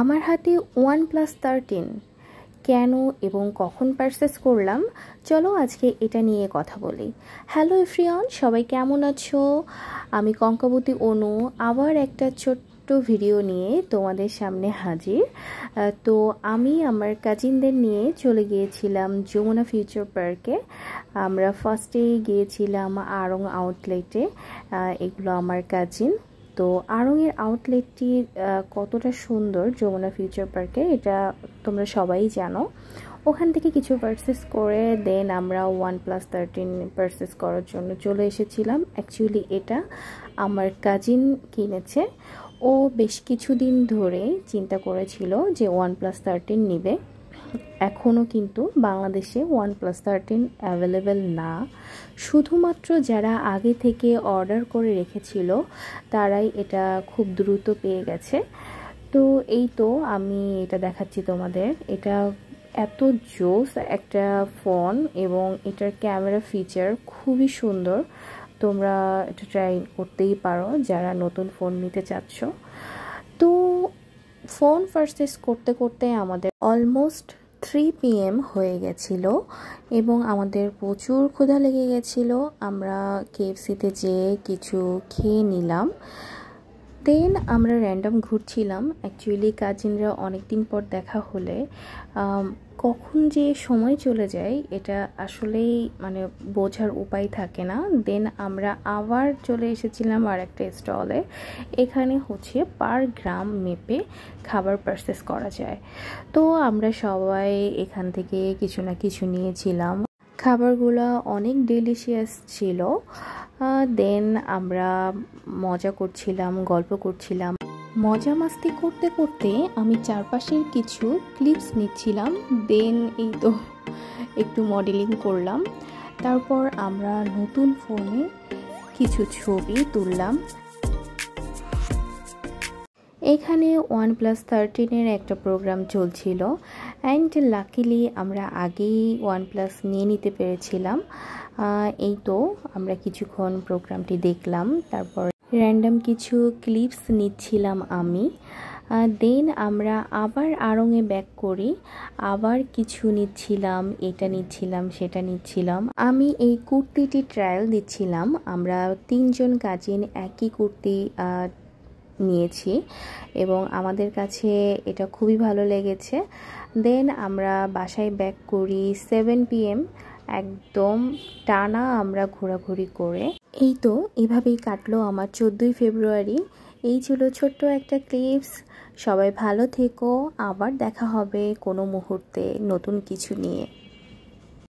আমার হাতে OnePlus 13 কেন এবং কখন পারচেস করলাম, চলো আজকে এটা নিয়ে কথা বলি। হ্যালো এভরিওয়ান, সবাই কেমন আছো? আমি কঙ্কাবতী অনু আবার একটা ছোট্ট ভিডিও নিয়ে তোমাদের সামনে হাজির। তো আমি আমার কাজিনদের নিয়ে চলে গিয়েছিলাম যমুনা ফিউচার পার্কে। আমরা ফার্স্টেই গিয়েছিলাম আড়ং আউটলেটে। এগুলো আমার কাজিন। তো আড়ংয়ের আউটলেটটি কতটা সুন্দর যমুনা ফিউচার পার্কে এটা তোমরা সবাই জানো। ওখান থেকে কিছু পারচেস করে দেন আমরা OnePlus 13 পারচেস করার জন্য চলে এসেছিলাম। অ্যাকচুয়ালি এটা আমার কাজিন কিনেছে। ও বেশ কিছুদিন ধরে চিন্তা করেছিল যে OnePlus 13 নিবে। এখনও কিন্তু বাংলাদেশে OnePlus 13 অ্যাভেলেবেল না। শুধুমাত্র যারা আগে থেকে অর্ডার করে রেখেছিল তারাই এটা খুব দ্রুত পেয়ে গেছে। তো এই তো আমি এটা দেখাচ্ছি তোমাদের। এটা এত জোস একটা ফোন এবং এটার ক্যামেরা ফিচার খুবই সুন্দর। তোমরা এটা ট্রাই করতেই পারো যারা নতুন ফোন নিতে চাচ্ছ। তো ফোন পারচেস করতে করতে আমাদের অলমোস্ট 3 PM হয়ে গেছিলো এবং আমাদের প্রচুর ক্ষুধা লেগে গেছিলো। আমরা KFC-তে যেয়ে কিছু খেয়ে নিলাম। দেন আমরা র্যান্ডম ঘুরছিলাম। অ্যাকচুয়ালি কাজিনরা অনেক দিন পর দেখা হলে কখন যে সময় চলে যায় এটা আসলেই মানে বোঝার উপায় থাকে না। দেন আমরা আবার চলে এসেছিলাম আর একটা স্টলে। এখানে হচ্ছে পার গ্রাম মেপে খাবার পারচেস করা যায়। তো আমরা সবাই এখান থেকে কিছু না কিছু নিয়েছিলাম। খাবারগুলো অনেক ডেলিশিয়াস ছিল। দেন আমরা মজা করছিলাম, গল্প করছিলাম। মজা মাস্তি করতে করতে আমি চারপাশের কিছু ক্লিপস নিচ্ছিলাম। দেন এই তো একটু মডেলিং করলাম। তারপর আমরা নতুন ফোনে কিছু ছবি তুললাম। এখানে OnePlus 13-এর একটা প্রোগ্রাম চলছিল অ্যান্ড লাকিলি আমরা আগেই OnePlus নিয়ে নিতে পেরেছিলাম। এই তো আমরা কিছুক্ষণ প্রোগ্রামটি দেখলাম। তারপর র্যান্ডম কিছু ক্লিপস নিচ্ছিলাম আমি। দেন আমরা আবার আড়ংয়ে ব্যাক করি, আবার কিছু নিচ্ছিলাম, এটা নিচ্ছিলাম, সেটা নিচ্ছিলাম। আমি এই কুর্তিটি ট্রায়াল দিচ্ছিলাম। আমরা 3 জন কাজিন একই কুর্তি নিয়েছি এবং আমাদের কাছে এটা খুবই ভালো লেগেছে। দেন আমরা বাসায় ব্যাক করি 7 PM। একদম টানা আমরা ঘোরাঘুরি করে। এই তো এভাবেই কাটলো আমার 14ই ফেব্রুয়ারি। এই ছিল ছোট্ট একটা ক্লিপস। সবাই ভালো থেকো, আবার দেখা হবে কোনো মুহূর্তে নতুন কিছু নিয়ে।